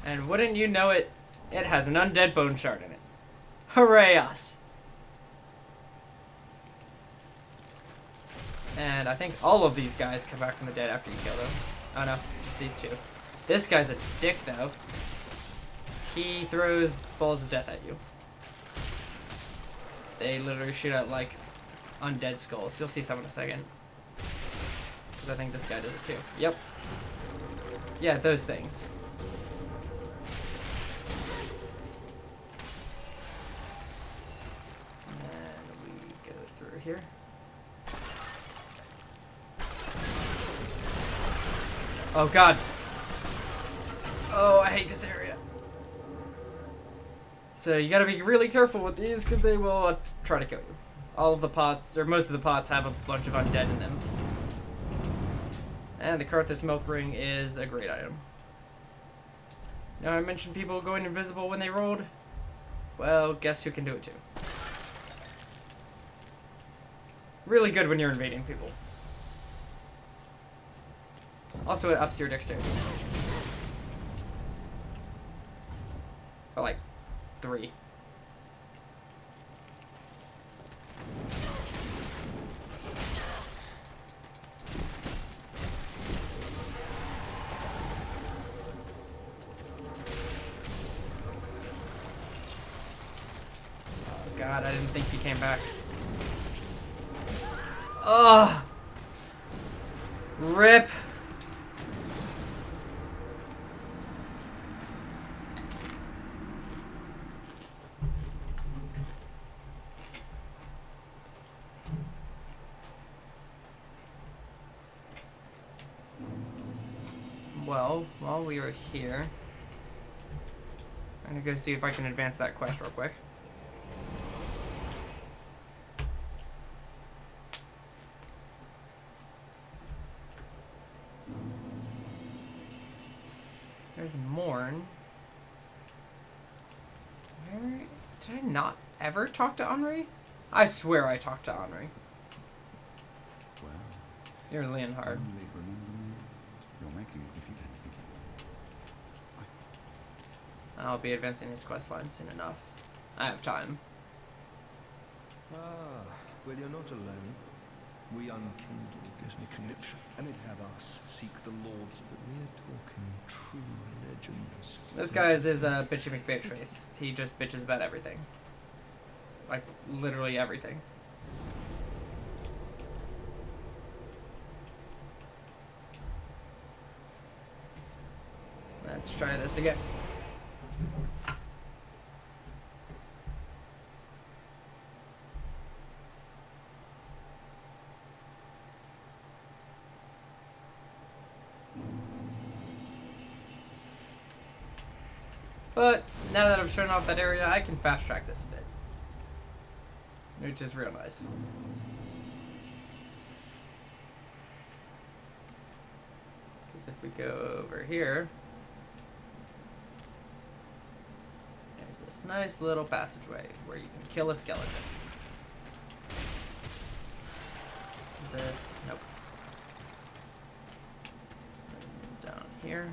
And wouldn't you know it, it has an undead bone shard in it. Hooray us! And I think all of these guys come back from the dead after you kill them. Oh no, just these two. This guy's a dick though. He throws balls of death at you. They literally shoot out like undead skulls. You'll see some in a second. Because I think this guy does it too. Yep. Yeah, those things. And then we go through here. Oh god. Oh, I hate this area. So you gotta be really careful with these because they will try to kill you. All of the pots, or most of the pots, have a bunch of undead in them. And the Karthus milk ring is a great item. Now I mentioned people going invisible when they rolled. Well, guess who can do it too? Really good when you're invading people. Also, it ups your dexterity. By like 3. Oh god, I didn't think he came back. Ugh! RIP! Well, while we are here, I'm gonna go see if I can advance that quest real quick. There's Morn. Where did I not ever talk to Henri? I swear I talked to Henri. Well, You're Leonhard. only remember me. You're making if you anything. I'll be advancing this quest line soon enough. I have time. Ah, well, you're not alone. We unkindle gives me conniption, and it have us seek the lords of it. We're talking true legends. This guy is his bitchy McBitchface. He just bitches about everything. Like, literally everything. Let's try this again. But now that I've shown off that area, I can fast track this a bit. Which is real nice. Because if we go over here, there's this nice little passageway where you can kill a skeleton. Is this? Nope. And down here.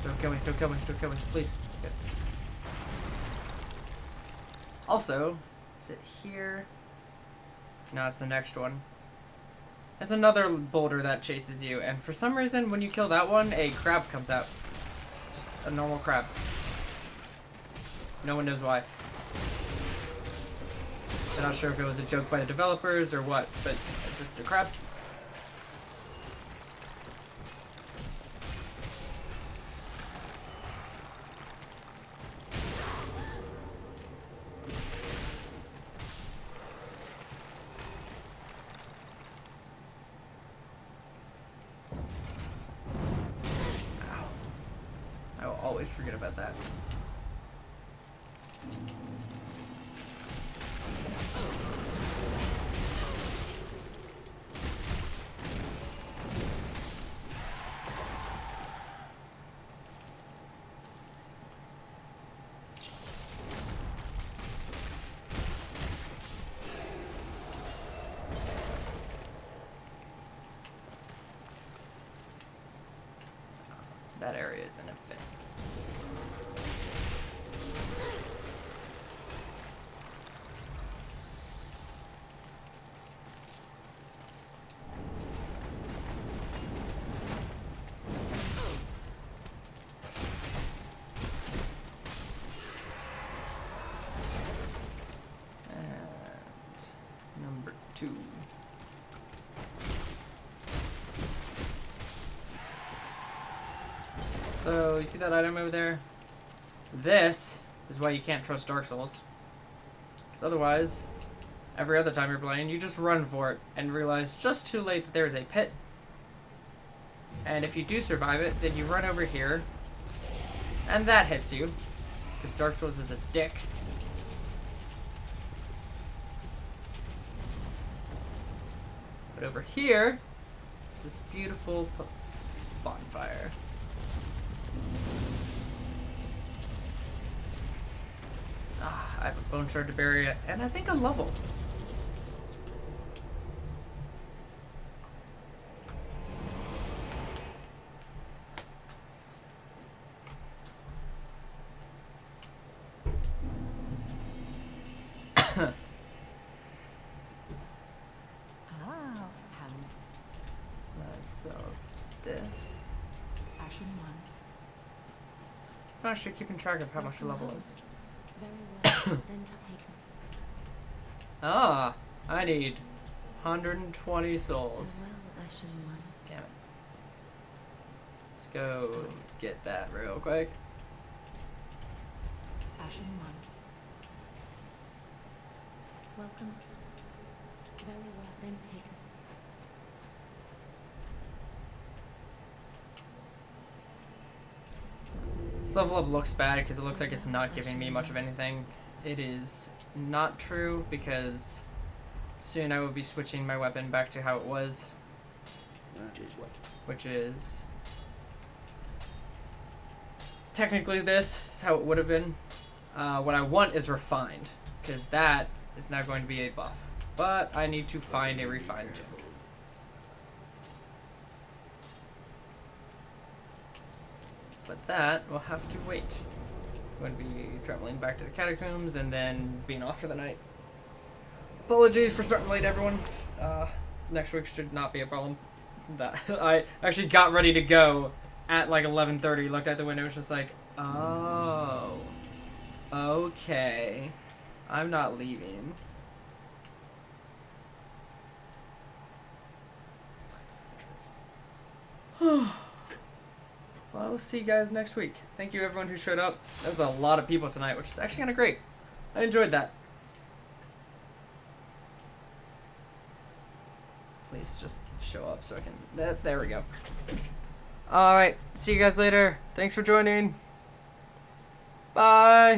Don't kill me, don't kill me, don't kill me, please. Good. Also, is it here? No, it's the next one. There's another boulder that chases you, and for some reason, when you kill that one, a crab comes out. Just a normal crab. No one knows why. I'm not sure if it was a joke by the developers or what, but it's just a crab. I will always forget about that. That area isn't a bit. And number 2. So, you see that item over there? This is why you can't trust Dark Souls. Because otherwise, every other time you're playing, you just run for it and realize just too late that there is a pit. And if you do survive it, then you run over here, and that hits you. Because Dark Souls is a dick. But over here is this beautiful bonfire. I have a bone shard to bury, and I think a level. So this. Ashen one. I'm not actually keeping track of how much the level is. Very well. Then take Ah, I need 120 souls. farewell, Ashen one. Damn it. Let's go get that real quick. Ashen one. Welcome. Very well. Then take This level up looks bad because it looks like it's not giving me much of anything. It is not true because soon I will be switching my weapon back to how it was, which is technically this is how it would have been. What I want is refined because that is now going to be a buff, but I need to find a refined gem. But that will have to wait. I'm going to be traveling back to the catacombs and then being off for the night. Apologies for starting late, everyone. Next week should not be a problem. That I actually got ready to go at like 11:30. Looked out the window, was just like, oh, okay, I'm not leaving. Well, we'll see you guys next week. Thank you everyone who showed up. There's a lot of people tonight, which is actually kind of great. I enjoyed that. Please just show up so I can... There we go. Alright, see you guys later. Thanks for joining. Bye!